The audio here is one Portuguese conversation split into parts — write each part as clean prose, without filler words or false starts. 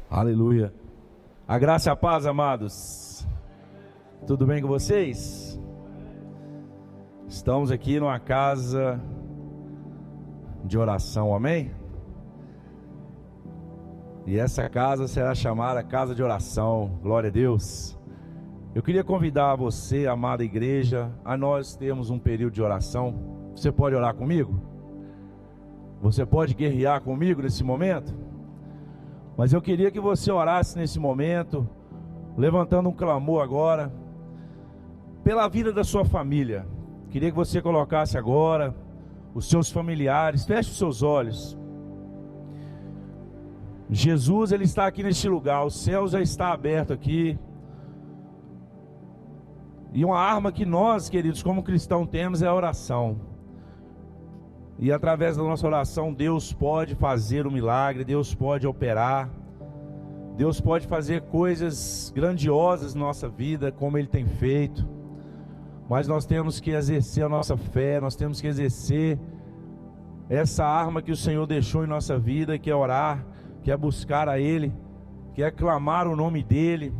Aleluia. A graça e a paz, amados. Tudo bem com vocês? Estamos aqui numa casa de oração, amém? E essa casa será chamada Casa de Oração, glória a Deus. Eu queria convidar você, amada igreja, a nós termos um período de oração. Você pode orar comigo? Você pode guerrear comigo nesse momento? Mas eu queria que você orasse nesse momento, levantando um clamor agora, pela vida da sua família. Queria que você colocasse agora os seus familiares, feche os seus olhos. Jesus, Ele está aqui neste lugar, o céu já está aberto aqui. E uma arma que nós, queridos, como cristãos temos é a oração. E através da nossa oração, Deus pode fazer um milagre, Deus pode operar, Deus pode fazer coisas grandiosas na nossa vida, como Ele tem feito. Mas nós temos que exercer a nossa fé, nós temos que exercer essa arma que o Senhor deixou em nossa vida, que é orar, que é buscar a Ele, que é clamar o nome dEle.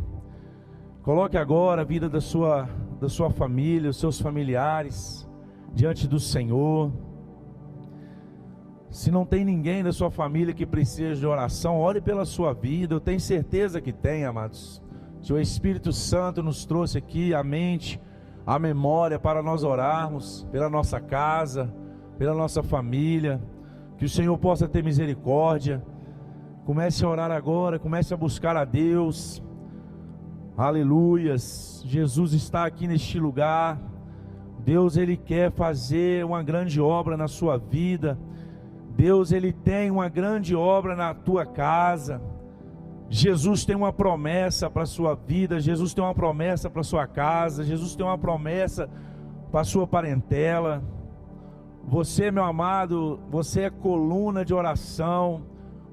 Coloque agora a vida da sua família, os seus familiares, diante do Senhor. Se não tem ninguém da sua família que precisa de oração, ore pela sua vida. Eu tenho certeza que tem, amados. Se o Espírito Santo nos trouxe aqui a mente, a memória para nós orarmos pela nossa casa, pela nossa família, que o Senhor possa ter misericórdia. Comece a orar agora, comece a buscar a Deus. Aleluias, Jesus está aqui neste lugar. Deus, Ele quer fazer uma grande obra na sua vida. Deus, Ele tem uma grande obra na tua casa. Jesus tem uma promessa para a sua vida. Jesus tem uma promessa para a sua casa. Jesus tem uma promessa para a sua parentela. Você, meu amado, você é coluna de oração.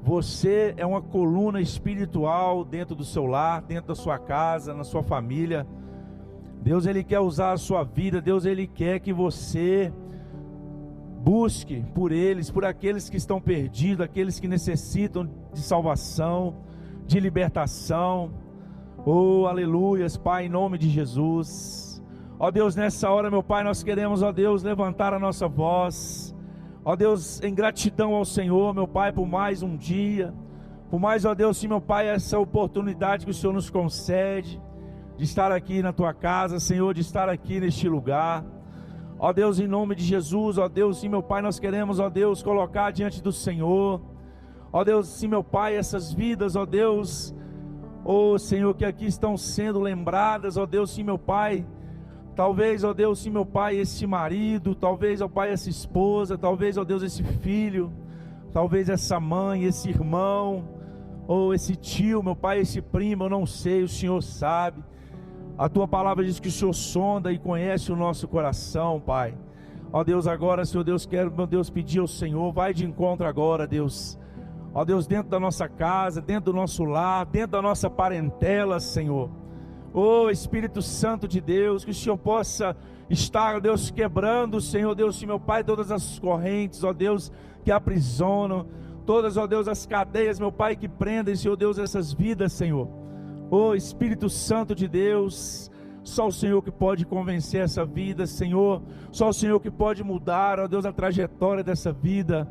Você é uma coluna espiritual dentro do seu lar, dentro da sua casa, na sua família. Deus, Ele quer usar a sua vida. Deus, Ele quer que você busque por eles, por aqueles que estão perdidos, aqueles que necessitam de salvação, de libertação. Oh, aleluias, Pai, em nome de Jesus. Ó Deus, nessa hora, meu Pai, nós queremos, ó Deus, levantar a nossa voz. Ó Deus, em gratidão ao Senhor, meu Pai, por mais um dia, por mais, ó Deus, sim, meu Pai, essa oportunidade que o Senhor nos concede, de estar aqui na Tua casa, Senhor, de estar aqui neste lugar. Ó Deus, em nome de Jesus, ó Deus, sim, meu Pai, nós queremos, ó Deus, colocar diante do Senhor, ó Deus, sim, meu Pai, essas vidas, ó Deus, ó Senhor, que aqui estão sendo lembradas, ó Deus, sim, meu Pai. Talvez, ó Deus, sim, meu Pai, esse marido, talvez, ó Pai, essa esposa, talvez, ó Deus, esse filho, talvez essa mãe, esse irmão, ou esse tio, meu Pai, esse primo, eu não sei, o Senhor sabe. A Tua palavra diz que o Senhor sonda e conhece o nosso coração, Pai. Ó Deus, agora, Senhor Deus, quero, meu Deus, pedir ao Senhor, vai de encontro agora, Deus. Ó Deus, dentro da nossa casa, dentro do nosso lar, dentro da nossa parentela, Senhor. Oh, Espírito Santo de Deus, que o Senhor possa estar, ó Deus, quebrando, Senhor Deus, meu Pai, todas as correntes, ó Deus, que aprisionam, todas, ó Deus, as cadeias, meu Pai, que prendem, Senhor Deus, essas vidas, Senhor. Oh, Espírito Santo de Deus, só o Senhor que pode convencer essa vida, Senhor, só o Senhor que pode mudar, ó Deus, a trajetória dessa vida.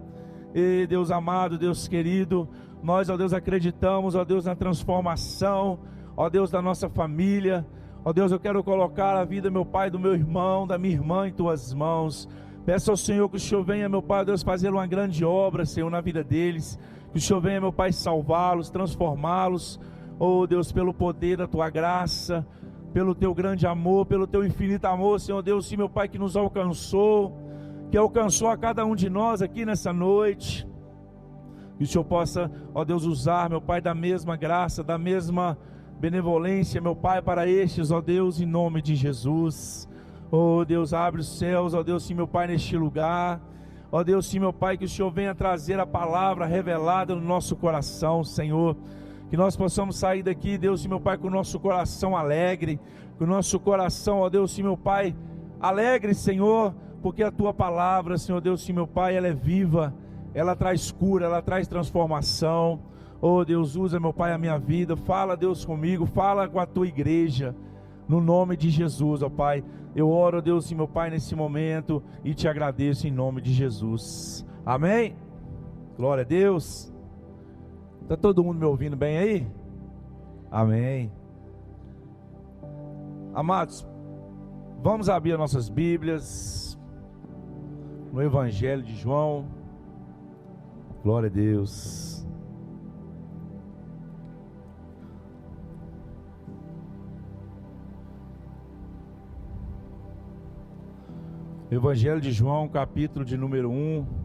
E Deus amado, Deus querido, nós, ó Deus, acreditamos, ó Deus, na transformação, ó Deus, da nossa família. Ó Deus, eu quero colocar a vida, meu Pai, do meu irmão, da minha irmã em Tuas mãos. Peço ao Senhor que o Senhor venha, meu Pai, ó Deus, fazer uma grande obra, Senhor, na vida deles. Que o Senhor venha, meu Pai, salvá-los, transformá-los. Oh Deus, pelo poder da Tua graça, pelo Teu grande amor, pelo Teu infinito amor, Senhor Deus, sim, meu Pai, que nos alcançou, que alcançou a cada um de nós aqui nessa noite. Que o Senhor possa, ó Deus, usar, meu Pai, da mesma graça, da mesma benevolência, meu Pai, para estes, ó Deus, em nome de Jesus. Ó Deus, abre os céus, ó Deus, sim, meu Pai, neste lugar. Ó Deus, sim, meu Pai, que o Senhor venha trazer a palavra revelada no nosso coração, Senhor. Que nós possamos sair daqui, Deus, sim, meu Pai, com o nosso coração alegre, com o nosso coração, ó Deus, sim, meu Pai, alegre, Senhor, porque a Tua palavra, Senhor Deus, sim, meu Pai, ela é viva, ela traz cura, ela traz transformação. Oh Deus, usa, meu Pai, a minha vida. Fala, Deus, comigo, fala com a tua igreja, no nome de Jesus, ó Pai. Eu oro, Deus, sim, meu Pai, nesse momento, e te agradeço em nome de Jesus. Amém? Glória a Deus. Está todo mundo me ouvindo bem aí? Amém. Amados, vamos abrir as nossas Bíblias no Evangelho de João. Glória a Deus. Evangelho de João, capítulo de número 1.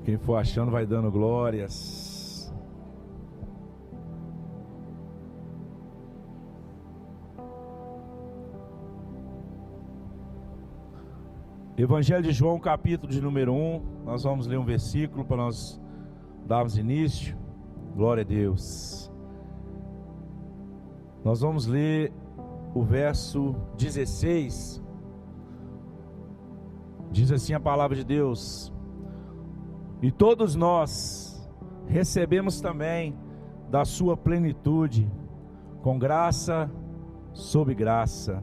Quem for achando vai dando glórias. Evangelho de João, capítulo de número 1. Nós vamos ler um versículo para nós darmos início. Glória a Deus. Nós vamos ler o verso 16. Diz assim a palavra de Deus: e todos nós recebemos também da sua plenitude, com graça sobre graça.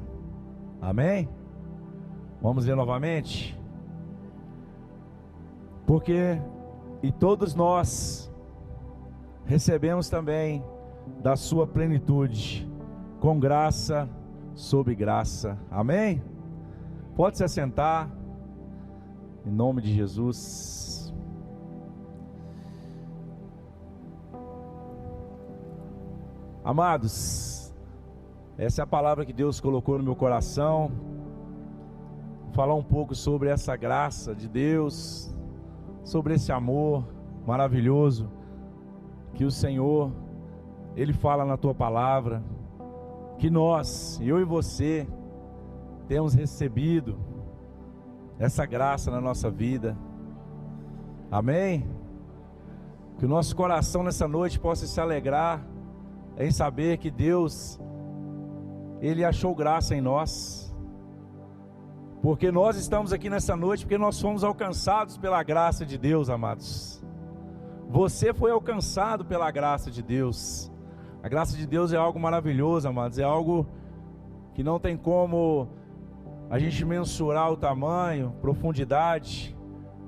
Amém? Vamos ler novamente. Porque e todos nós recebemos também da sua plenitude, com graça sobre graça. Amém? Pode se assentar, em nome de Jesus. Amados, essa é a palavra que Deus colocou no meu coração. Vou falar um pouco sobre essa graça de Deus, sobre esse amor maravilhoso que o Senhor, Ele fala na tua palavra, que nós, eu e você, temos recebido essa graça na nossa vida. Amém? Que o nosso coração nessa noite possa se alegrar em saber que Deus, Ele achou graça em nós. Porque nós estamos aqui nessa noite porque nós fomos alcançados pela graça de Deus, amados. Você foi alcançado pela graça de Deus. A graça de Deus é algo maravilhoso, amados. É algo que não tem como a gente mensurar o tamanho, profundidade.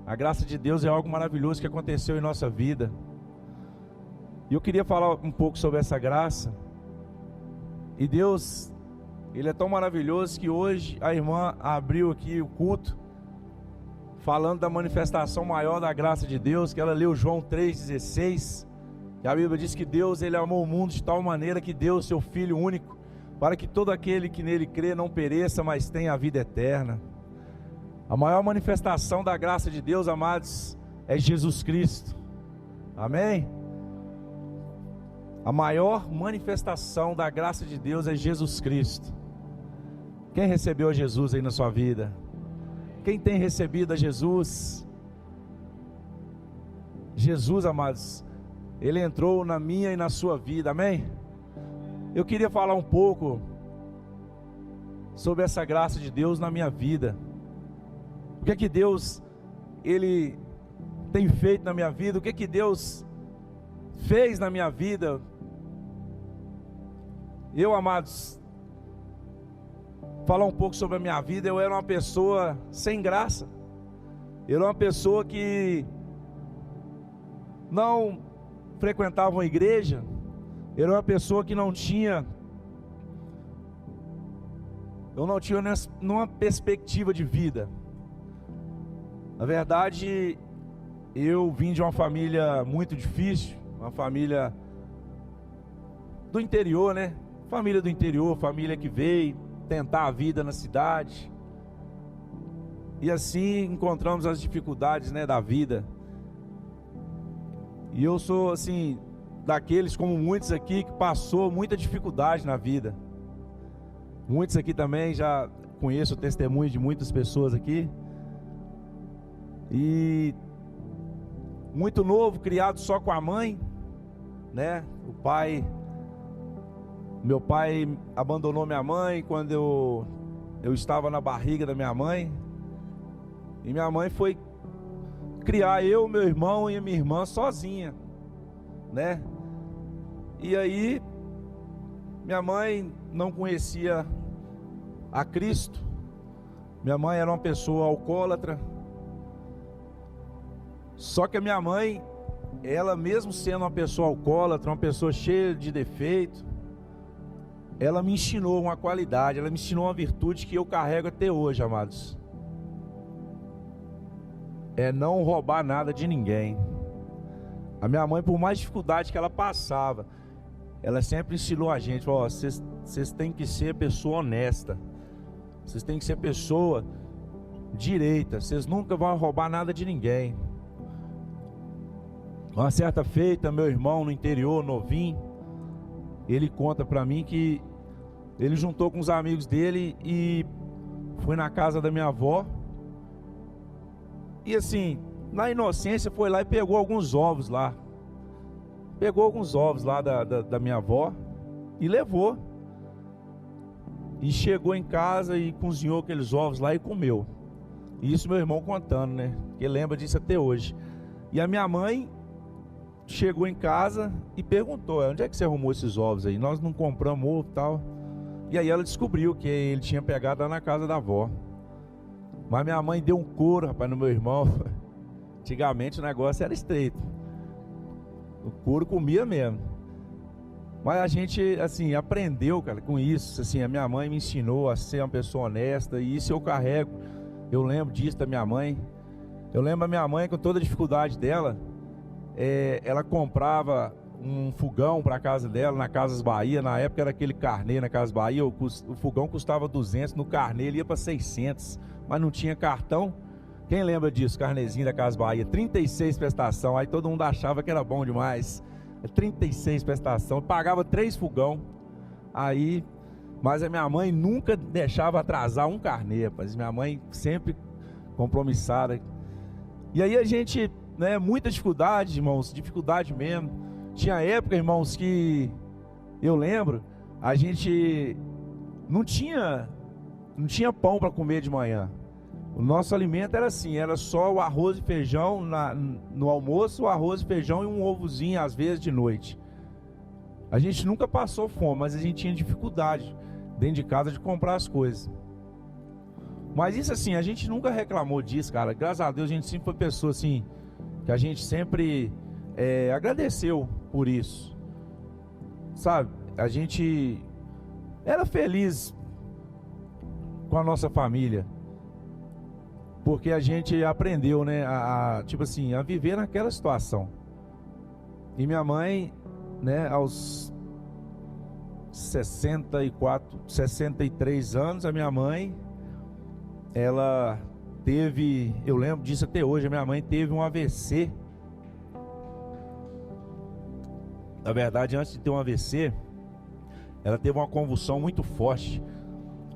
A graça de Deus é algo maravilhoso que aconteceu em nossa vida. E eu queria falar um pouco sobre essa graça. E Deus, Ele é tão maravilhoso que hoje a irmã abriu aqui o culto falando da manifestação maior da graça de Deus, que ela leu João 3,16, que a Bíblia diz que Deus, Ele amou o mundo de tal maneira que deu o seu Filho único, para que todo aquele que nele crê não pereça, mas tenha a vida eterna. A maior manifestação da graça de Deus, amados, é Jesus Cristo. Amém? A maior manifestação da graça de Deus é Jesus Cristo. Quem recebeu a Jesus aí na sua vida? Quem tem recebido a Jesus? Jesus, amados, Ele entrou na minha e na sua vida, amém? Eu queria falar um pouco sobre essa graça de Deus na minha vida. O que é que Deus, Ele tem feito na minha vida? O que é que Deus fez na minha vida? Eu, amados, falar um pouco sobre a minha vida. Eu era uma pessoa sem graça. Eu era uma pessoa que não frequentava uma igreja. Eu era uma pessoa que eu não tinha nenhuma perspectiva de vida. Na verdade, eu vim de uma família muito difícil, uma família do interior, né? Família do interior, família que veio tentar a vida na cidade. E assim encontramos as dificuldades, né, da vida. E eu sou assim, daqueles como muitos aqui que passou muita dificuldade na vida. Muitos aqui também, já conheço o testemunho de muitas pessoas aqui. E muito novo, criado só com a mãe, né? O pai Meu pai abandonou minha mãe quando eu estava na barriga da minha mãe. E minha mãe foi criar eu, meu irmão e a minha irmã sozinha, né? E aí, minha mãe não conhecia a Cristo. Minha mãe era uma pessoa alcoólatra. Só que a minha mãe, ela mesmo sendo uma pessoa alcoólatra, uma pessoa cheia de defeito, ela me ensinou uma qualidade, ela me ensinou uma virtude que eu carrego até hoje, amados. É não roubar nada de ninguém. A minha mãe, por mais dificuldade que ela passava, ela sempre ensinou a gente: ó, vocês têm que ser pessoa honesta, vocês têm que ser pessoa direita, vocês nunca vão roubar nada de ninguém. Uma certa feita, meu irmão no interior, novinho, ele conta pra mim que ele juntou com os amigos dele e foi na casa da minha avó. E assim, na inocência foi lá e pegou alguns ovos lá. Pegou alguns ovos lá da minha avó e levou. E chegou em casa e cozinhou aqueles ovos lá e comeu. E isso meu irmão contando, né? Ele lembra disso até hoje. E a minha mãe chegou em casa e perguntou: onde é que você arrumou esses ovos aí? Nós não compramos ovo e tal. E aí ela descobriu que ele tinha pegado lá na casa da avó. Mas minha mãe deu um couro, rapaz, no meu irmão. Antigamente o negócio era estreito. O couro comia mesmo. Mas a gente, assim, aprendeu, cara, com isso. Assim, a minha mãe me ensinou a ser uma pessoa honesta. E isso eu carrego. Eu lembro disso da minha mãe. Eu lembro a minha mãe, com toda a dificuldade dela, ela comprava um fogão para a casa dela, na Casas Bahia. Na época era aquele carnê na Casas Bahia. O fogão custava 200, no carnê ele ia para 600. Mas não tinha cartão. Quem lembra disso? Carnezinho da Casas Bahia, 36 prestação. Aí todo mundo achava que era bom demais. 36 prestação, pagava 3 fogão. Aí, mas a minha mãe nunca deixava atrasar um carnê, rapaz. Minha mãe sempre compromissada. E aí a gente, né, muita dificuldade, irmãos, dificuldade mesmo. Tinha época, irmãos, que eu lembro, a gente não tinha pão para comer de manhã. O nosso alimento era assim, era só o arroz e feijão no almoço, o arroz e feijão e um ovozinho às vezes de noite. A gente nunca passou fome, mas a gente tinha dificuldade dentro de casa de comprar as coisas. Mas isso assim, a gente nunca reclamou disso, cara. Graças a Deus a gente sempre foi pessoa assim, que a gente sempre agradeceu por isso. Sabe, a gente era feliz com a nossa família. Porque a gente aprendeu, né, tipo assim, a viver naquela situação. E minha mãe, né, aos 63 anos, a minha mãe, ela teve, eu lembro disso até hoje, a minha mãe teve um AVC. Na verdade, antes de ter um AVC, ela teve uma convulsão muito forte.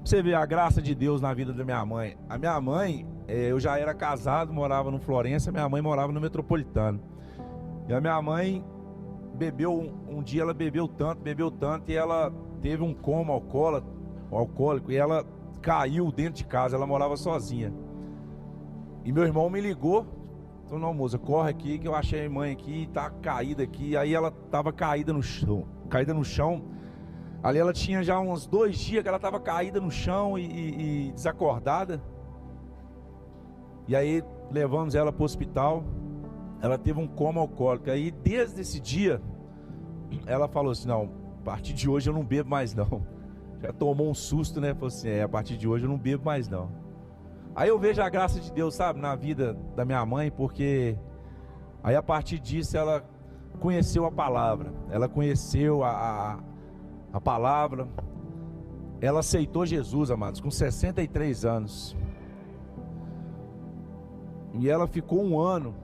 Você vê a graça de Deus na vida da minha mãe. A minha mãe, eu já era casado, morava no Florença, minha mãe morava no Metropolitano. E a minha mãe bebeu, um dia ela bebeu tanto, e ela teve um coma alcoólico, e ela caiu dentro de casa, ela morava sozinha. E meu irmão me ligou, falou: não, moça, corre aqui que eu achei a mãe aqui, tá caída aqui. Aí ela tava caída no chão. Ali ela tinha já uns 2 dias que ela estava caída no chão e desacordada. E aí levamos ela para o hospital. Ela teve um coma alcoólico. Aí desde esse dia ela falou assim: não, a partir de hoje eu não bebo mais não. Já tomou um susto, né? Falou assim: a partir de hoje eu não bebo mais não. Aí eu vejo a graça de Deus, sabe, na vida da minha mãe. Porque aí a partir disso ela conheceu a palavra. Ela conheceu a palavra. Ela aceitou Jesus, amados, com 63 anos. E ela ficou 1 ano.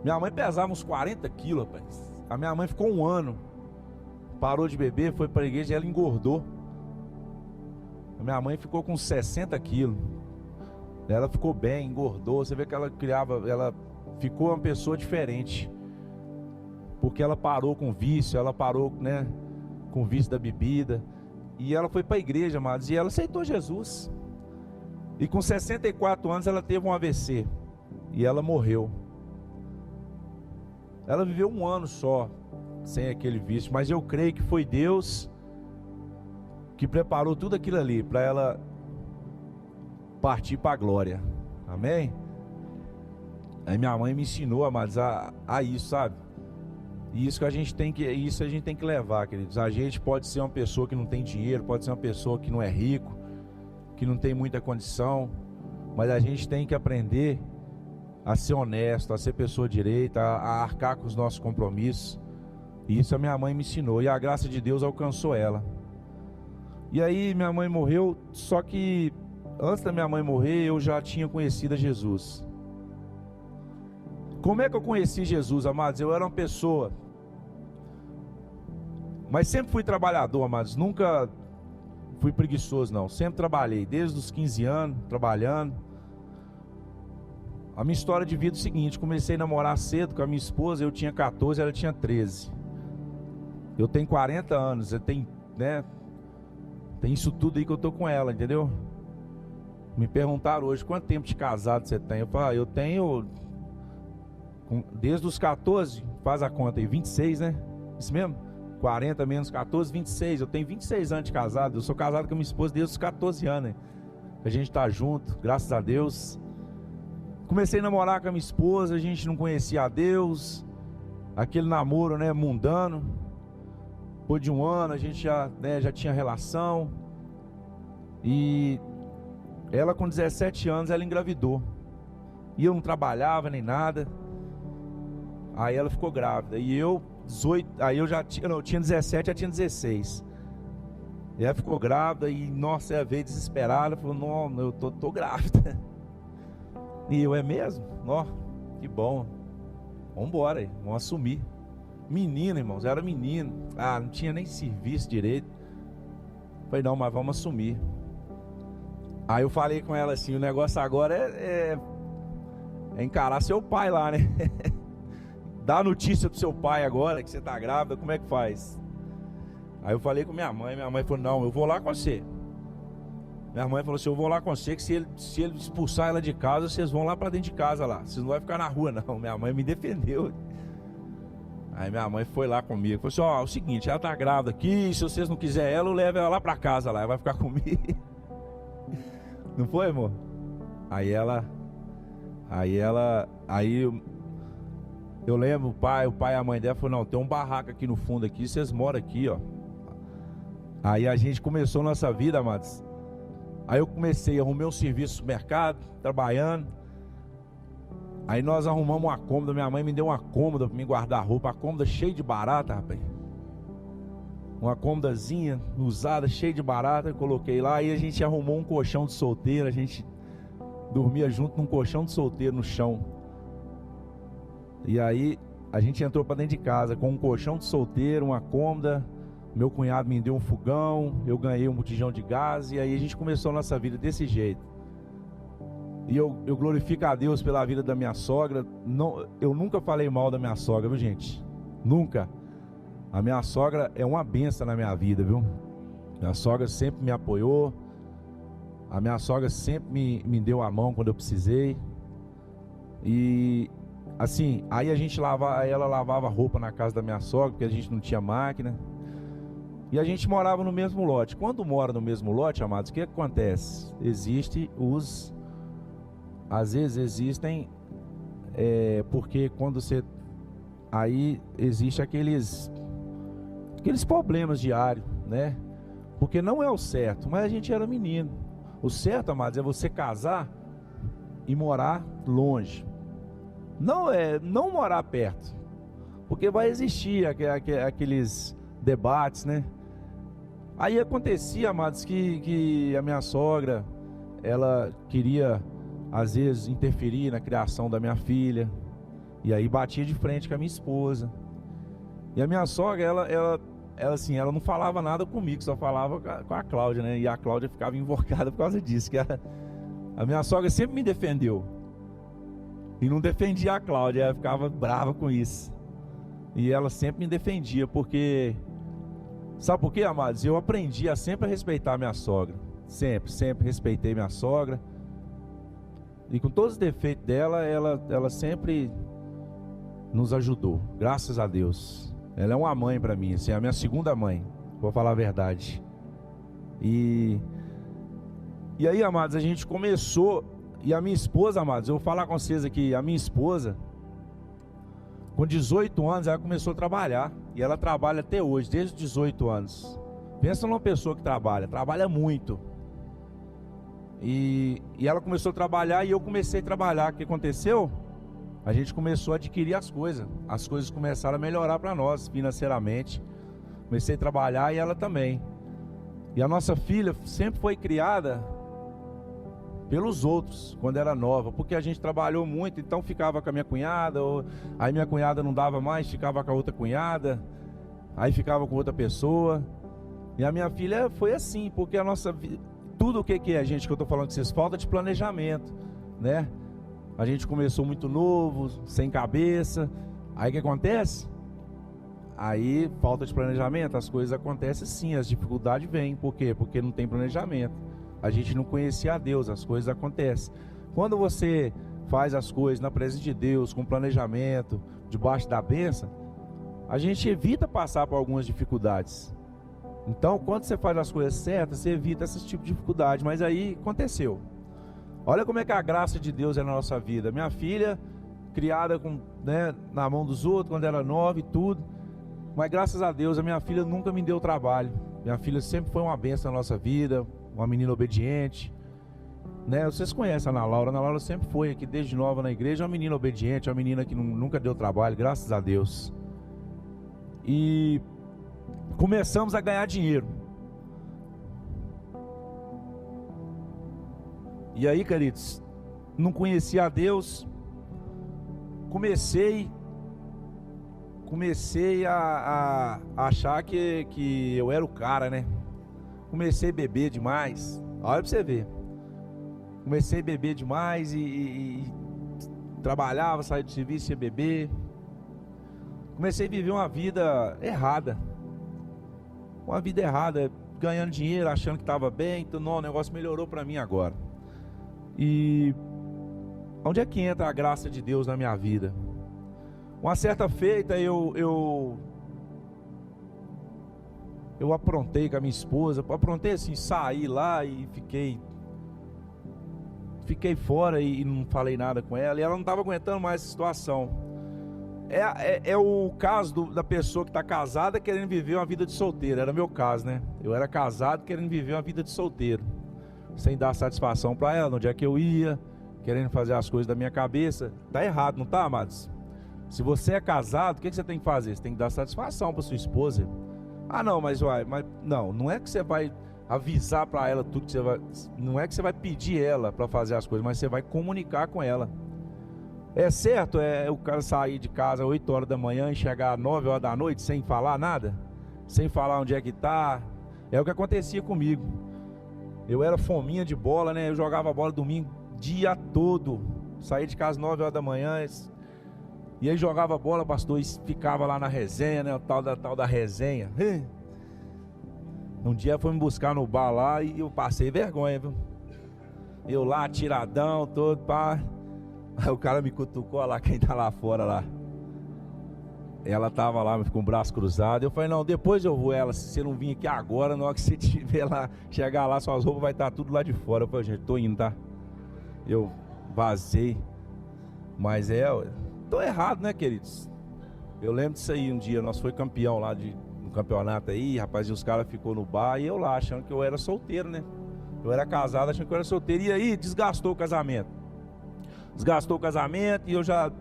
Minha mãe pesava uns 40 quilos, rapaz. A minha mãe ficou 1 ano. Parou de beber, foi para a igreja e ela engordou. A minha mãe ficou com 60 quilos. Ela ficou bem, engordou. Você vê que ela ficou uma pessoa diferente. Porque ela parou com vício, ela parou, né, com o vício da bebida. E ela foi para a igreja, amados, e ela aceitou Jesus. E com 64 anos ela teve um AVC. E ela morreu. Ela viveu um ano só sem aquele vício, mas eu creio que foi Deus que preparou tudo aquilo ali para ela partir para a glória. Amém? Aí minha mãe me ensinou, amados, a isso, sabe? E isso que a gente tem que levar, queridos. A gente pode ser uma pessoa que não tem dinheiro, pode ser uma pessoa que não é rico, que não tem muita condição, mas a gente tem que aprender a ser honesto, a ser pessoa direita, a arcar com os nossos compromissos. E isso a minha mãe me ensinou, e a graça de Deus alcançou ela. E aí minha mãe morreu, só que antes da minha mãe morrer eu já tinha conhecido a Jesus. Como é que eu conheci Jesus, amados? Eu era uma pessoa, mas sempre fui trabalhador, amados, nunca fui preguiçoso não, sempre trabalhei, desde os 15 anos, trabalhando. A minha história de vida é o seguinte: comecei a namorar cedo com a minha esposa, eu tinha 14, ela tinha 13. Eu tenho 40 anos, eu tenho, né, tem isso tudo aí que eu tô com ela, entendeu? Me perguntaram hoje, quanto tempo de casado você tem? Eu falei, eu tenho, desde os 14, faz a conta aí, 26, né? Isso mesmo? 40 menos 14, 26. Eu tenho 26 anos de casado. Eu sou casado com a minha esposa desde os 14 anos, né? A gente tá junto, graças a Deus. Comecei a namorar com a minha esposa, a gente não conhecia a Deus, aquele namoro, né, mundano. Depois de um ano a gente já tinha relação. E ela com 17 anos ela engravidou. E eu não trabalhava nem nada. Aí ela ficou grávida. E eu, 18, aí eu tinha 17, já tinha 16. E ela ficou grávida e, nossa, ela veio desesperada, falou, não, eu tô grávida. E eu, é mesmo? Ó, que bom. Vamos embora aí, vamos assumir. Menino, irmãos, era menino. Ah, não tinha nem serviço direito. Falei, não, mas vamos assumir. Aí eu falei com ela assim, o negócio agora é encarar seu pai lá, né? Dá notícia pro seu pai agora que você tá grávida, como é que faz? Aí eu falei com minha mãe falou, não, eu vou lá com você. Minha mãe falou assim, eu vou lá com você, que se ele expulsar ela de casa, vocês vão lá pra dentro de casa lá, vocês não vão ficar na rua não. Minha mãe me defendeu. Aí minha mãe foi lá comigo, falou assim, ó, é o seguinte, ela tá grávida aqui, se vocês não quiserem ela, eu levo ela lá pra casa lá, ela vai ficar comigo. Não foi, amor? Aí eu lembro, o pai e a mãe dela falaram, não, tem um barraco aqui no fundo aqui, vocês moram aqui, ó. Aí a gente começou nossa vida, amados. Aí eu arrumei um serviço no mercado, trabalhando. Aí nós arrumamos uma cômoda, minha mãe me deu uma cômoda para me guardar roupa, a cômoda cheia de barata, rapaz. Uma cômodazinha usada, cheia de barata, eu coloquei lá. Aí a gente arrumou um colchão de solteiro, a gente dormia junto num colchão de solteiro no chão. E aí a gente entrou para dentro de casa com um colchão de solteiro, uma cômoda. Meu cunhado me deu um fogão, eu ganhei um botijão de gás. E aí a gente começou a nossa vida desse jeito. E eu glorifico a Deus pela vida da minha sogra. Não, eu nunca falei mal da minha sogra, viu, gente? Nunca. A minha sogra é uma bênção na minha vida, viu? Minha sogra sempre me apoiou. A minha sogra sempre me deu a mão quando eu precisei. E assim, aí ela lavava roupa na casa da minha sogra, porque a gente não tinha máquina. E a gente morava no mesmo lote. Quando mora no mesmo lote, amados, o que acontece? Às vezes existem, porque quando você, aí existe aqueles problemas diários, né? Porque não é o certo, mas a gente era menino. O certo, amados, é você casar e morar longe. Não morar perto, porque vai existir aqueles debates, né? Aí acontecia, amados, que a minha sogra, ela queria às vezes interferir na criação da minha filha, e aí batia de frente com a minha esposa. E a minha sogra, ela assim, ela não falava nada comigo, só falava com a Cláudia, né? E a Cláudia ficava invocada por causa disso, que a minha sogra sempre me defendeu e não defendia a Cláudia, ela ficava brava com isso. E ela sempre me defendia, porque Sabe por quê, amados? Eu aprendi a sempre respeitar minha sogra. Sempre respeitei minha sogra. E com todos os defeitos dela, ela sempre nos ajudou, graças a Deus. Ela é uma mãe para mim, assim, é a minha segunda mãe, vou falar a verdade. E aí, amados, a gente começou. E a minha esposa, amados, eu vou falar com vocês aqui, a minha esposa, com 18 anos, ela começou a trabalhar. E ela trabalha até hoje, desde os 18 anos. Pensa numa pessoa que trabalha muito. E ela começou a trabalhar e eu comecei a trabalhar. O que aconteceu? A gente começou a adquirir as coisas começaram a melhorar para nós financeiramente. Comecei a trabalhar e ela também. E a nossa filha sempre foi criada pelos outros, quando era nova, porque a gente trabalhou muito, então ficava com a minha cunhada, aí minha cunhada não dava mais, ficava com a outra cunhada, aí ficava com outra pessoa. E a minha filha foi assim, porque a nossa vida, tudo o que é, gente, que eu estou falando com vocês, falta de planejamento, né? A gente começou muito novo, sem cabeça. Aí o que acontece? Aí falta de planejamento, as coisas acontecem sim, as dificuldades vêm. Por quê? Porque não tem planejamento. A gente não conhecia a Deus, as coisas acontecem. Quando você faz as coisas na presença de Deus, com planejamento, debaixo da bênção, a gente evita passar por algumas dificuldades. Então, quando você faz as coisas certas, você evita esse tipo de dificuldade. Mas aí aconteceu. Olha como é que a graça de Deus é na nossa vida. Minha filha, criada na mão dos outros, quando era nova e tudo. Mas graças a Deus, a minha filha nunca me deu trabalho. Minha filha sempre foi uma bênção na nossa vida, uma menina obediente. Vocês conhecem a Ana Laura. A Ana Laura sempre foi aqui, desde nova na igreja, uma menina obediente, uma menina que nunca deu trabalho, graças a Deus. E começamos a ganhar dinheiro. E aí, queridos, não conhecia a Deus. Comecei a achar que eu era o cara, né? Comecei a beber demais. Olha pra você ver. Comecei a beber demais e trabalhava, saía do serviço, ia beber. Comecei a viver uma vida errada. Uma vida errada, ganhando dinheiro, achando que estava bem. Então, não, o negócio melhorou para mim agora. E onde é que entra a graça de Deus na minha vida? Uma certa feita eu aprontei com a minha esposa. Aprontei assim, saí lá e fiquei fora e não falei nada com ela. E ela não estava aguentando mais essa situação. É o caso da pessoa que está casada querendo viver uma vida de solteiro. Era meu caso, né? Eu era casado querendo viver uma vida de solteiro, sem dar satisfação para ela, onde é que eu ia, querendo fazer as coisas da minha cabeça. Tá errado, não tá, amados? Se você é casado, o que você tem que fazer? Você tem que dar satisfação para sua esposa. Ah, não, mas não é que você vai avisar para ela tudo que você vai. Não é que você vai pedir ela para fazer as coisas, mas você vai comunicar com ela. É certo o cara sair de casa às 8 horas da manhã e chegar às 9 horas da noite sem falar nada? Sem falar onde é que tá? É o que acontecia comigo. Eu era fominha de bola, né? Eu jogava bola domingo dia todo. Saía de casa às 9 horas da manhã. E aí jogava bola, pastor, e ficava lá na resenha, né? O tal da resenha. Um dia foi me buscar no bar lá e eu passei vergonha, viu? Eu lá, tiradão, todo, pá. Aí o cara me cutucou, olha lá quem tá lá fora lá. Ela tava lá com o braço cruzado. Eu falei, não, depois eu vou. Ela, se você não vir aqui agora, na hora que você tiver lá, chegar lá, suas roupas vai estar tudo lá de fora. Eu falei, gente, tô indo, tá? Eu vazei. Mas tô errado, né, queridos? Eu lembro disso aí um dia, nós foi campeão lá no campeonato aí, rapaz, e os caras ficou no bar e eu lá, achando que eu era solteiro, né? Eu era casado, achando que eu era solteiro. E aí, desgastou o casamento. Desgastou o casamento e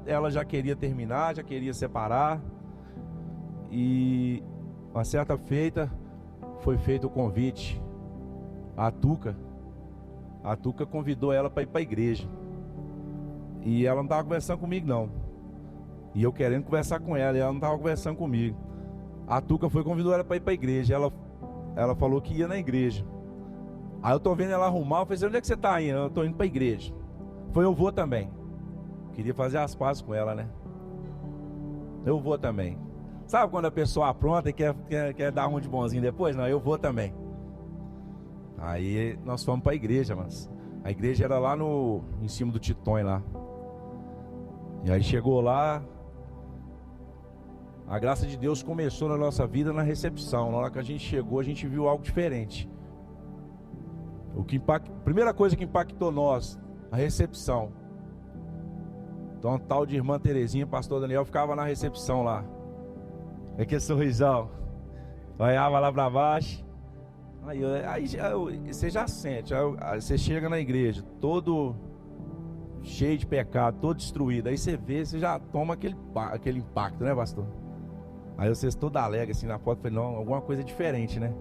ela já queria terminar, já queria separar. E uma certa feita foi feito o convite. A Tuca convidou ela para ir para a igreja. E ela não estava conversando comigo não. E eu querendo conversar com ela, e ela não estava conversando comigo. A Tuca convidou ela para ir para a igreja. Ela falou que ia na igreja. Aí eu tô vendo ela arrumar, eu falei assim, onde é que você está indo? Eu tô indo para a igreja. Foi, eu vou também. Queria fazer as pazes com ela, né? Eu vou também. Sabe quando a pessoa apronta e quer dar um de bonzinho depois? Não, eu vou também. Aí nós fomos para a igreja, mas a igreja era lá em cima do Titonho lá. E aí chegou lá, a graça de Deus começou na nossa vida na recepção. Na hora que a gente chegou, a gente viu algo diferente. Primeira coisa que impactou nós, a recepção. Então, tal de irmã Terezinha, pastor Daniel, ficava na recepção lá. Aquele sorrisão, olhava lá para baixo. Aí você já sente, aí você chega na igreja, todo cheio de pecado, todo destruído. Aí você vê, você já toma aquele impacto, né, pastor? Aí vocês toda alegre assim na foto, falei, não, alguma coisa diferente, né?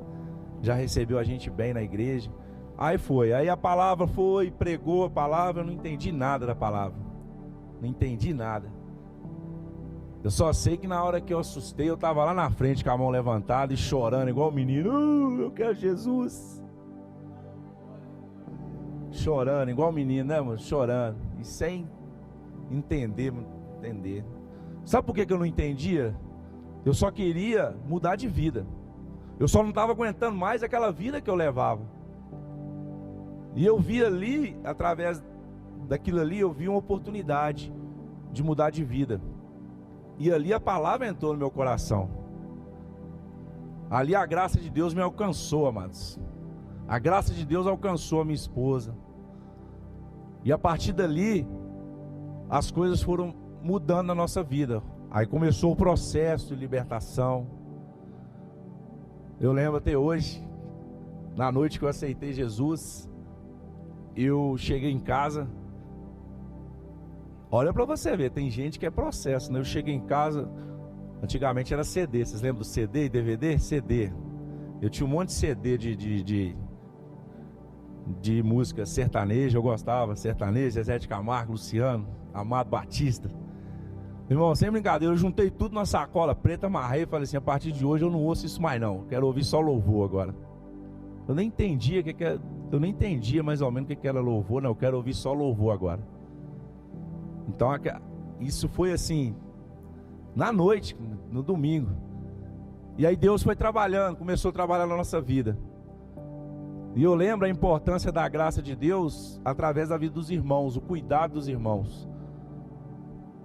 Já recebeu a gente bem na igreja. Aí foi, aí a palavra foi, pregou a palavra, eu não entendi nada da palavra. Não entendi nada. Eu só sei que na hora que eu assustei, eu tava lá na frente com a mão levantada e chorando igual o menino. Eu quero Jesus. Chorando igual o menino, né, mano? Chorando. E sem entender. Sabe por que eu não entendia? Eu só queria mudar de vida. Eu só não estava aguentando mais aquela vida que eu levava. E eu vi ali, através daquilo ali, eu vi uma oportunidade de mudar de vida. E ali a palavra entrou no meu coração. Ali a graça de Deus me alcançou, amados. A graça de Deus alcançou a minha esposa. E a partir dali, as coisas foram mudando na nossa vida. Aí começou o processo de libertação. Eu lembro até hoje, na noite que eu aceitei Jesus, eu cheguei em casa. Olha para você ver, tem gente que é processo, né? Eu cheguei em casa, antigamente era CD, vocês lembram do CD e DVD? CD. Eu tinha um monte de CD de música sertaneja, eu gostava, sertaneja, Zezé de Camargo, Luciano, Amado Batista. Irmão, sem brincadeira, eu juntei tudo na sacola preta, amarrei e falei assim, a partir de hoje eu não ouço isso mais não, quero ouvir só louvor agora. Eu nem entendia eu nem entendia mais ou menos o que era louvor, não, eu quero ouvir só louvor agora. Então isso foi assim, na noite, no domingo. E aí Deus foi trabalhando, começou a trabalhar na nossa vida. E eu lembro a importância da graça de Deus através da vida dos irmãos, o cuidado dos irmãos.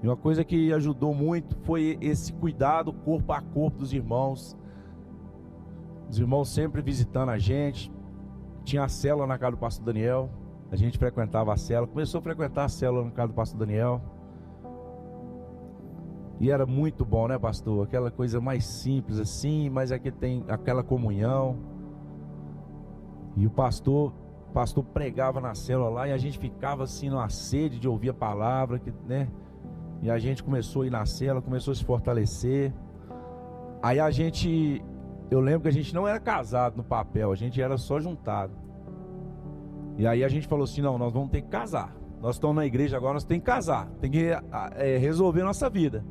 E uma coisa que ajudou muito foi esse cuidado corpo a corpo dos irmãos. Os irmãos sempre visitando a gente. Tinha a célula na casa do pastor Daniel. A gente frequentava a célula, começou a frequentar a célula na casa do pastor Daniel. E era muito bom, né, pastor? Aquela coisa mais simples assim, mas aqui tem aquela comunhão. E o pastor pregava na célula lá e a gente ficava assim numa sede de ouvir a palavra, né? E a gente começou a ir na célula, começou a se fortalecer. Aí eu lembro que a gente não era casado no papel, a gente era só juntado. E aí a gente falou assim, não, nós vamos ter que casar. Nós estamos na igreja agora, nós temos que casar. Tem que resolver nossa vida.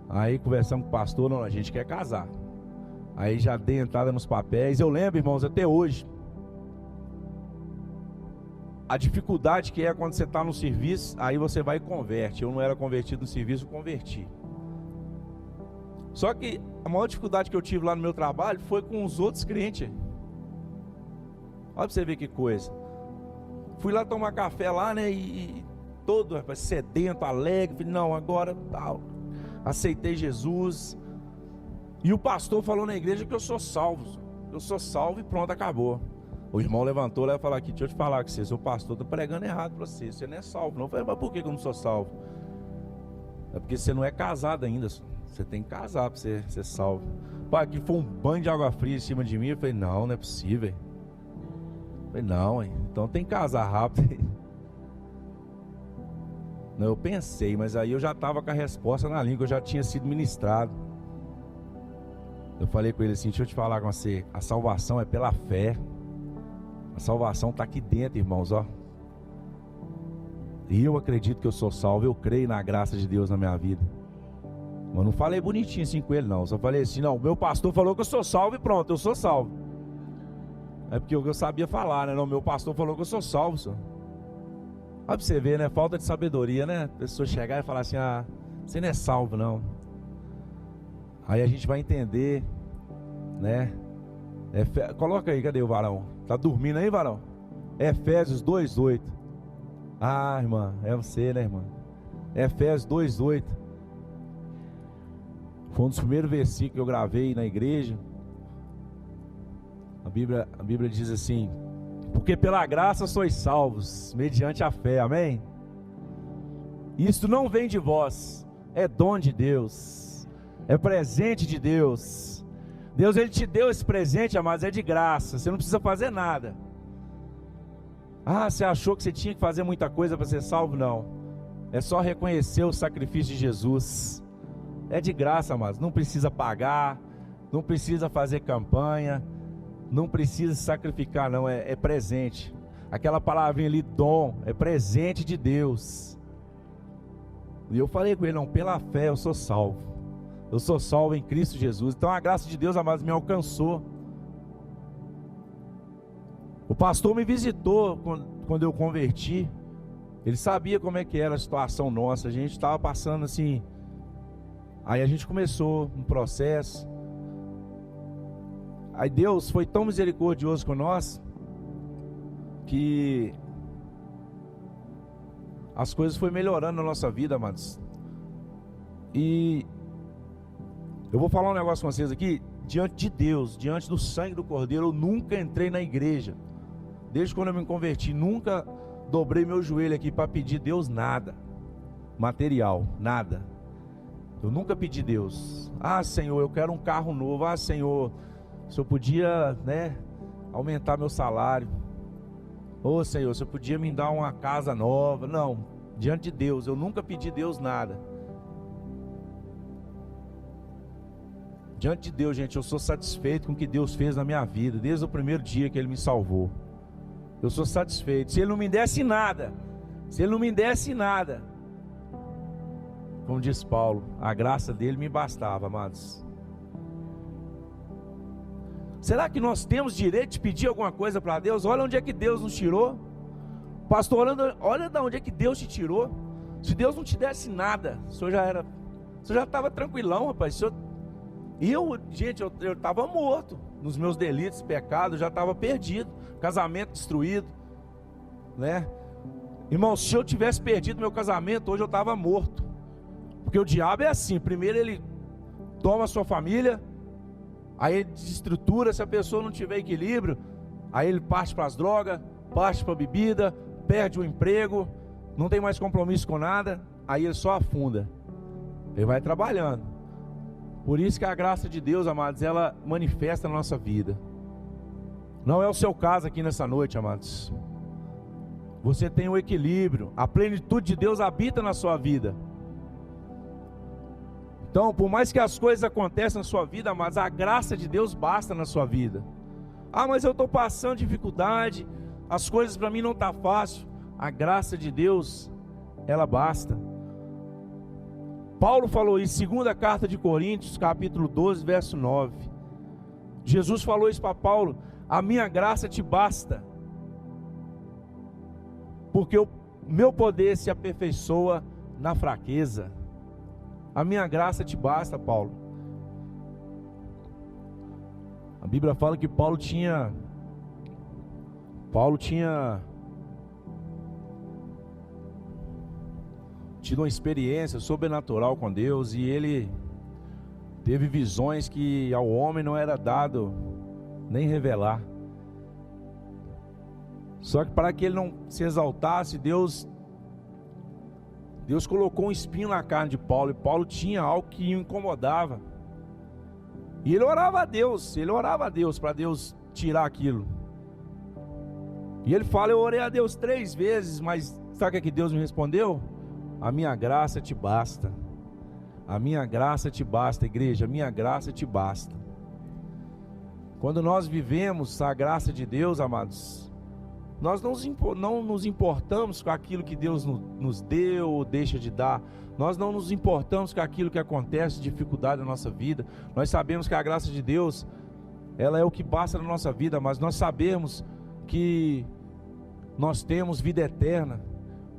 Aí conversamos com o pastor, não, a gente quer casar. Aí já dei entrada nos papéis. Eu lembro, irmãos, até hoje, a dificuldade que é quando você está no serviço, aí você vai e converte. Eu não era convertido no serviço, eu converti. Só que a maior dificuldade que eu tive lá no meu trabalho foi com os outros crentes. Olha pra você ver que coisa. Fui lá tomar café lá, né? E todo sedento, alegre. Falei, não, agora tal. Aceitei Jesus. E o pastor falou na igreja que eu sou salvo. Eu sou salvo e pronto, acabou. O irmão levantou lá e falou aqui, deixa eu te falar que você, seu pastor, está pregando errado para você. Você não é salvo. Não, eu falei, mas por que eu não sou salvo? É porque você não é casado ainda. Você tem que casar para ser salvo. Pai, aqui foi um banho de água fria em cima de mim. Eu falei, não é possível. Eu falei, não, então tem que casar rápido. Não, eu pensei, mas aí eu já estava com a resposta na língua, eu já tinha sido ministrado. Eu falei com ele assim, deixa eu te falar com você, a salvação é pela fé. A salvação está aqui dentro, irmãos, ó. E eu acredito que eu sou salvo, eu creio na graça de Deus na minha vida. Mas não falei bonitinho assim com ele não, só falei assim, não, meu pastor falou que eu sou salvo e pronto, eu sou salvo. É porque eu sabia falar, né? Não, meu pastor falou que eu sou salvo, senhor. Olha pra você ver, né? Falta de sabedoria, né? A pessoa chegar e falar assim, ah, você não é salvo não. Aí a gente vai entender, né? Coloca aí, cadê o varão? Tá dormindo aí, varão? Efésios 2:8. Ah, irmã, é você, né, irmã? Efésios 2:8. Foi um dos primeiros versículos que eu gravei na igreja. A Bíblia diz assim: porque pela graça sois salvos, mediante a fé, amém? Isto não vem de vós, é dom de Deus, é presente de Deus. Deus, Ele te deu esse presente, amados, é de graça, você não precisa fazer nada. Ah, você achou que você tinha que fazer muita coisa para ser salvo? Não, é só reconhecer o sacrifício de Jesus. É de graça, amados, não precisa pagar, não precisa fazer campanha, não precisa se sacrificar, não, é presente. Aquela palavrinha ali, dom, é presente de Deus. E eu falei com ele: não, pela fé eu sou salvo. Eu sou salvo em Cristo Jesus. Então a graça de Deus, amados, me alcançou. O pastor me visitou quando eu converti. Ele sabia como é que era a situação nossa. A gente estava passando assim. Aí a gente começou um processo. Aí Deus foi tão misericordioso com nós que as coisas foram melhorando na nossa vida, amados. E eu vou falar um negócio com vocês aqui. Diante de Deus, diante do sangue do Cordeiro, eu nunca entrei na igreja. Desde quando eu me converti, nunca dobrei meu joelho aqui para pedir a Deus nada material, nada. Eu nunca pedi a Deus: ah, Senhor, eu quero um carro novo. Ah, Senhor, se eu podia, né, aumentar meu salário. Ô Senhor, se eu podia me dar uma casa nova. Não, diante de Deus, eu nunca pedi a Deus nada. Diante de Deus, gente, eu sou satisfeito com o que Deus fez na minha vida, desde o primeiro dia que Ele me salvou. Eu sou satisfeito. Se Ele não me desse nada, como diz Paulo, a graça dele me bastava, amados. Será que nós temos direito de pedir alguma coisa para Deus? Olha onde é que Deus nos tirou. Pastor, olha de onde é que Deus te tirou. Se Deus não te desse nada, o senhor já estava tranquilão, rapaz. Eu estava morto nos meus delitos, pecados, já estava perdido, casamento destruído, né? Irmão, se eu tivesse perdido meu casamento, hoje eu estava morto. Porque o diabo é assim: primeiro ele toma a sua família, aí ele desestrutura. Se a pessoa não tiver equilíbrio, aí ele parte para as drogas, parte para a bebida, perde o emprego, não tem mais compromisso com nada, aí ele só afunda. Ele vai trabalhando. Por isso que a graça de Deus, amados, ela manifesta na nossa vida. Não é o seu caso aqui nessa noite, amados. Você tem o equilíbrio, a plenitude de Deus habita na sua vida. Então, por mais que as coisas aconteçam na sua vida, amados, a graça de Deus basta na sua vida. Ah, mas eu estou passando dificuldade, as coisas para mim não estão fácil. A graça de Deus, ela basta. Paulo falou isso, segunda carta de Coríntios, capítulo 12, verso 9. Jesus falou isso para Paulo: a minha graça te basta, porque o meu poder se aperfeiçoa na fraqueza. A minha graça te basta, Paulo. A Bíblia fala que Paulo tinha tido uma experiência sobrenatural com Deus, e ele teve visões que ao homem não era dado nem revelar. Só que para que ele não se exaltasse, Deus colocou um espinho na carne de Paulo, e Paulo tinha algo que o incomodava. E ele orava a Deus para Deus tirar aquilo. E ele fala: eu orei a Deus 3 vezes, mas sabe o que Deus me respondeu? A minha graça te basta. A minha graça te basta, igreja, a minha graça te basta. Quando nós vivemos a graça de Deus, amados, nós não nos importamos com aquilo que Deus nos deu ou deixa de dar. Nós não nos importamos com aquilo que acontece, dificuldade na nossa vida. Nós sabemos que a graça de Deus, ela é o que basta na nossa vida, mas nós sabemos que nós temos vida eterna.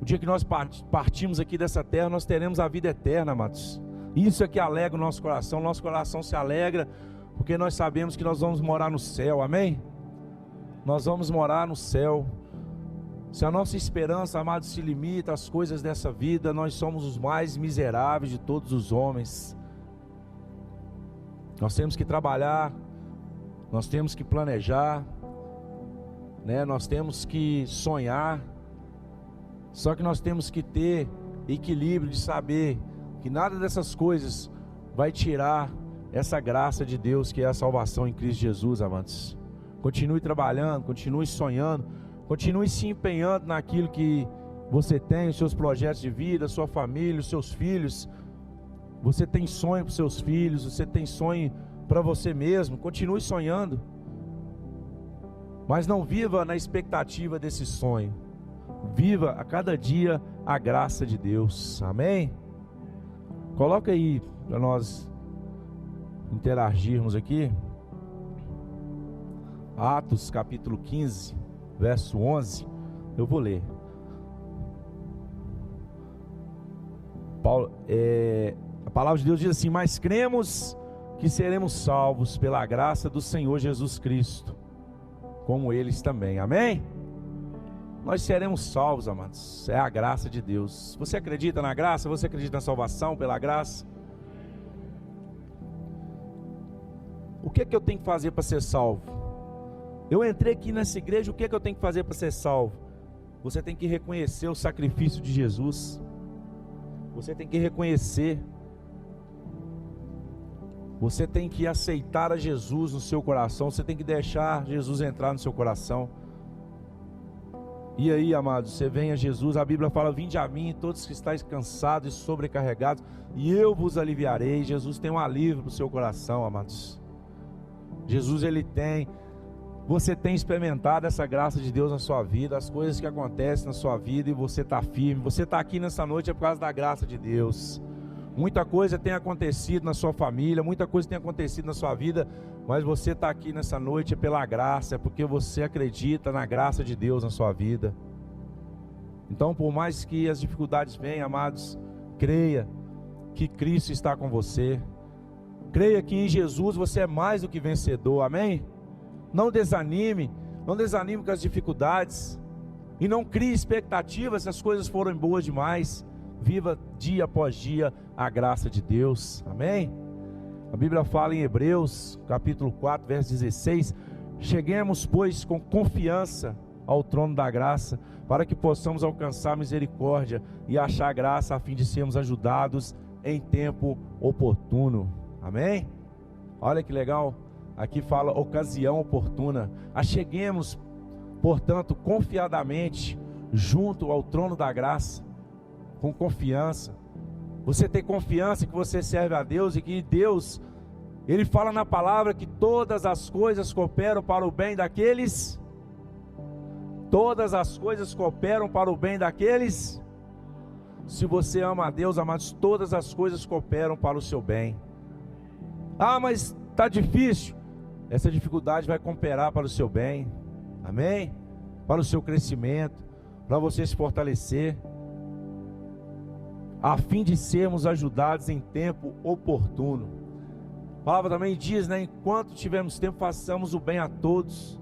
O dia que nós partimos aqui dessa terra, nós teremos a vida eterna, amados. Isso é que alegra o nosso coração se alegra, porque nós sabemos que nós vamos morar no céu, amém? Nós vamos morar no céu. Se a nossa esperança, amados, se limita às coisas dessa vida, nós somos os mais miseráveis de todos os homens. Nós temos que trabalhar, nós temos que planejar, né? Nós temos que sonhar. Só que nós temos que ter equilíbrio de saber que nada dessas coisas vai tirar essa graça de Deus, que é a salvação em Cristo Jesus, amados. Continue trabalhando, continue sonhando, continue se empenhando naquilo que você tem, os seus projetos de vida, sua família, os seus filhos. Você tem sonho para os seus filhos, você tem sonho para você mesmo, continue sonhando. Mas não viva na expectativa desse sonho. Viva a cada dia a graça de Deus, amém? Coloca aí para nós interagirmos aqui, Atos capítulo 15, verso 11, eu vou ler. A palavra de Deus diz assim: mas cremos que seremos salvos pela graça do Senhor Jesus Cristo, como eles também, amém? Nós seremos salvos, amados, é a graça de Deus. Você acredita na graça? Você acredita na salvação pela graça? O que é que eu tenho que fazer para ser salvo? Eu entrei aqui nessa igreja, o que é que eu tenho que fazer para ser salvo? Você tem que reconhecer o sacrifício de Jesus. Você tem que reconhecer. Você tem que aceitar a Jesus no seu coração. Você tem que deixar Jesus entrar no seu coração. E aí, amados, você vem a Jesus, a Bíblia fala: vinde a mim, todos que estáis cansados e sobrecarregados, e eu vos aliviarei. Jesus tem um alívio para o seu coração, amados. Jesus, Ele tem. Você tem experimentado essa graça de Deus na sua vida, as coisas que acontecem na sua vida, e você está firme. Você está aqui nessa noite é por causa da graça de Deus. Muita coisa tem acontecido na sua família, muita coisa tem acontecido na sua vida, mas você está aqui nessa noite é pela graça, é porque você acredita na graça de Deus na sua vida. Então, por mais que as dificuldades venham, amados, creia que Cristo está com você. Creia que em Jesus você é mais do que vencedor, amém? Não desanime com as dificuldades, e não crie expectativas se as coisas forem boas demais. Viva dia após dia a graça de Deus, amém? A Bíblia fala em Hebreus capítulo 4, verso 16: cheguemos, pois, com confiança ao trono da graça, para que possamos alcançar misericórdia e achar graça, a fim de sermos ajudados em tempo oportuno, amém? Olha que legal, aqui fala ocasião oportuna. Acheguemos, portanto, confiadamente junto ao trono da graça, com confiança. Você tem confiança que você serve a Deus e que Deus, Ele fala na palavra que todas as coisas cooperam para o bem daqueles. Todas as coisas cooperam para o bem daqueles. Se você ama a Deus, amados, todas as coisas cooperam para o seu bem. Ah, mas está difícil. Essa dificuldade vai cooperar para o seu bem, amém? Para o seu crescimento, para você se fortalecer, a fim de sermos ajudados em tempo oportuno. A palavra também diz, né? Enquanto tivermos tempo, façamos o bem a todos,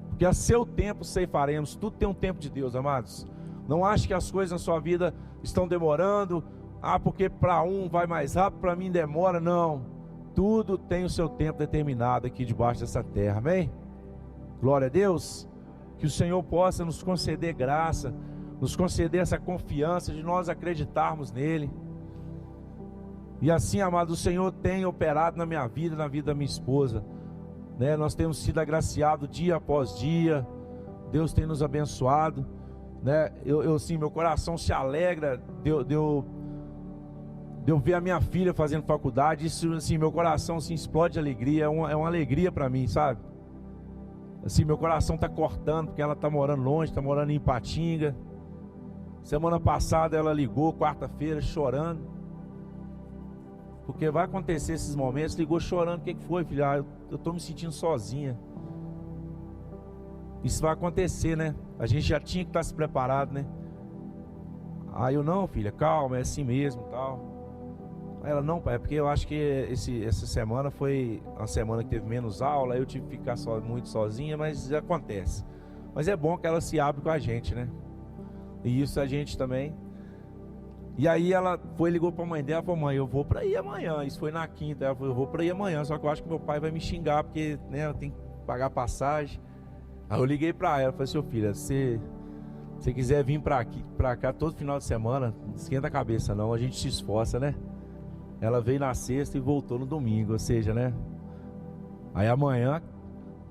porque a seu tempo ceifaremos. Tudo tem um tempo de Deus, amados. Não ache que as coisas na sua vida estão demorando. Ah, porque para um vai mais rápido, para mim demora. Não, tudo tem o seu tempo determinado aqui debaixo dessa terra, amém? Glória a Deus. Que o Senhor possa nos conceder graça, nos conceder essa confiança de nós acreditarmos nele. E assim, amado, o Senhor tem operado na minha vida, na vida da minha esposa, né? Nós temos sido agraciados dia após dia. Deus tem nos abençoado, né? Assim, meu coração se alegra de eu ver a minha filha fazendo faculdade. Isso, assim, meu coração assim, explode de alegria. É uma alegria para mim, sabe? Assim, meu coração está cortando, porque ela está morando longe, está morando em Ipatinga. Semana passada ela ligou, quarta-feira, chorando, porque vai acontecer esses momentos. Ligou chorando: o que foi, filha? Eu estou me sentindo sozinha. Isso vai acontecer, né? A gente já tinha que estar se preparado, né? Aí eu: não, filha, calma, é assim mesmo, tal. Ela, não, pai, é porque eu acho que essa semana foi uma semana que teve menos aula, aí eu tive que ficar muito sozinha, mas acontece. Mas é bom que ela se abre com a gente, né? E isso a gente também. E aí ela ligou pra mãe dela, falou: mãe, eu vou pra ir amanhã. Isso foi na quinta. Ela falou: eu vou pra ir amanhã, só que eu acho que meu pai vai me xingar, porque, né, eu tenho que pagar passagem. Aí eu liguei pra ela, falei: seu filho, se você quiser vir pra cá todo final de semana, não esquenta a cabeça não, a gente se esforça, né? Ela veio na sexta e voltou no domingo, ou seja, né? Aí amanhã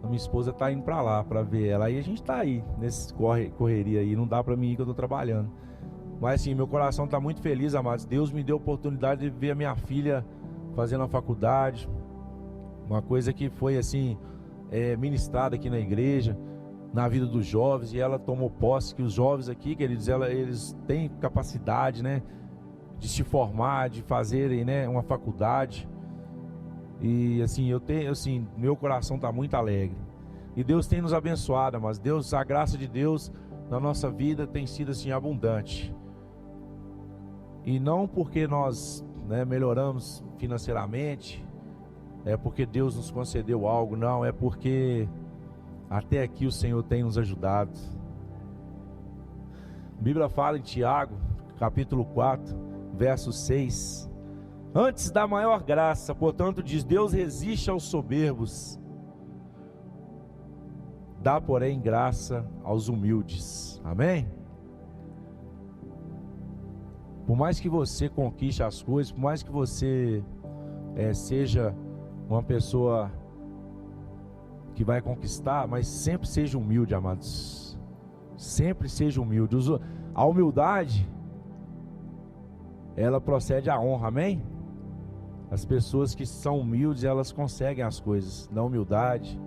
a minha esposa tá indo pra lá pra ver ela. Aí a gente tá aí, nesse correria aí, não dá pra mim ir que eu tô trabalhando. Mas assim, meu coração tá muito feliz, amados. Deus me deu a oportunidade de ver a minha filha fazendo a faculdade. Uma coisa que foi assim, ministrada aqui na igreja, na vida dos jovens. E ela tomou posse que os jovens aqui, queridos, eles têm capacidade, né, de se formar, de fazerem, né, uma faculdade. E assim, meu coração está muito alegre. E Deus tem nos abençoado, mas a graça de Deus na nossa vida tem sido assim abundante. E não porque nós, né, melhoramos financeiramente, é porque Deus nos concedeu algo, não, é porque até aqui o Senhor tem nos ajudado. A Bíblia fala em Tiago, capítulo 4, verso 6: antes da maior graça, portanto, diz: Deus resiste aos soberbos, dá, porém, graça aos humildes. Amém? Por mais que você conquiste as coisas, por mais que você seja uma pessoa que vai conquistar, mas sempre seja humilde, amados. Sempre seja humilde. A humildade, ela procede à honra, amém? As pessoas que são humildes, elas conseguem as coisas na humildade.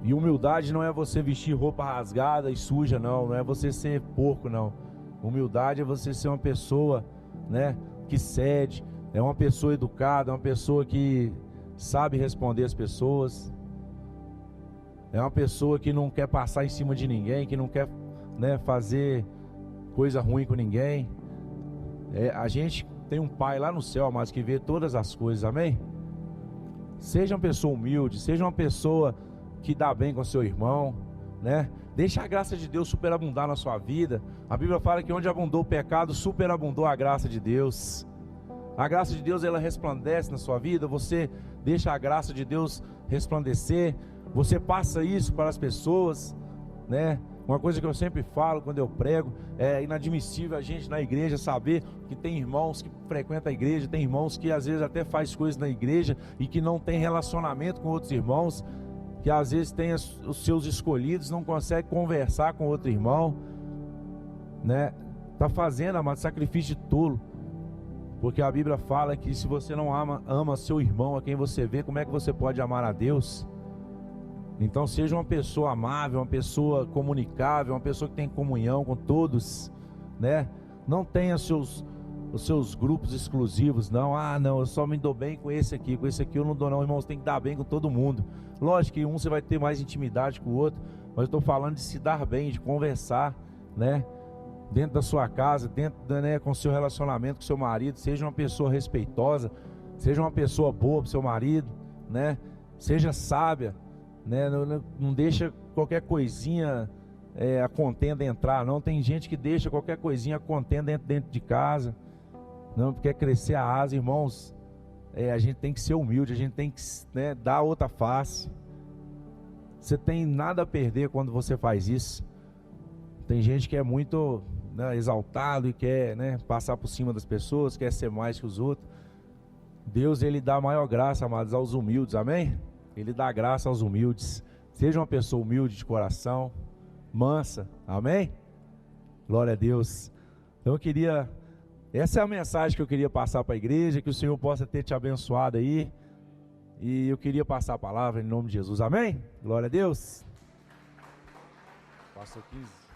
E humildade não é você vestir roupa rasgada e suja, não é você ser porco, não. Humildade é você ser uma pessoa, né, que cede, é uma pessoa educada, é uma pessoa que sabe responder às pessoas, é uma pessoa que não quer passar em cima de ninguém, que não quer, né, fazer coisa ruim com ninguém. A gente tem um Pai lá no céu, mas que vê todas as coisas, amém? Seja uma pessoa humilde, seja uma pessoa que dá bem com seu irmão, né? Deixa a graça de Deus superabundar na sua vida. A Bíblia fala que onde abundou o pecado, superabundou a graça de Deus. A graça de Deus, ela resplandece na sua vida. Você deixa a graça de Deus resplandecer. Você passa isso para as pessoas, né? Uma coisa que eu sempre falo quando eu prego: é inadmissível a gente na igreja saber que tem irmãos que frequentam a igreja, tem irmãos que às vezes até faz coisas na igreja e que não tem relacionamento com outros irmãos, que às vezes tem os seus escolhidos, não consegue conversar com outro irmão, né? Está fazendo, amado, sacrifício de tolo. Porque a Bíblia fala que se você não ama seu irmão, a quem você vê, como é que você pode amar a Deus? Então seja uma pessoa amável, uma pessoa comunicável, uma pessoa que tem comunhão com todos, né? Não tenha os seus grupos exclusivos, não. Não, eu só me dou bem com esse aqui eu não dou não. Irmãos, tem que dar bem com todo mundo. Lógico que um você vai ter mais intimidade com o outro, mas eu estou falando de se dar bem, de conversar, né? Dentro da sua casa, né, com o seu relacionamento com o seu marido. Seja uma pessoa respeitosa, seja uma pessoa boa para o seu marido, né? Seja sábia, né? Não deixa qualquer coisinha a contenda entrar, não. Tem gente que deixa qualquer coisinha a contenda dentro de casa, não quer crescer a asa. Irmãos, a gente tem que ser humilde, a gente tem que, né, dar outra face. Você tem nada a perder quando você faz isso. Tem gente que é muito, né, exaltado e quer, né, passar por cima das pessoas, quer ser mais que os outros. Deus, ele dá maior graça, amados, aos humildes, amém? Ele dá graça aos humildes. Seja uma pessoa humilde de coração, mansa, amém? Glória a Deus. Então essa é a mensagem que eu queria passar para a igreja, que o Senhor possa ter te abençoado aí. E eu queria passar a palavra em nome de Jesus, amém? Glória a Deus. Pastor 15.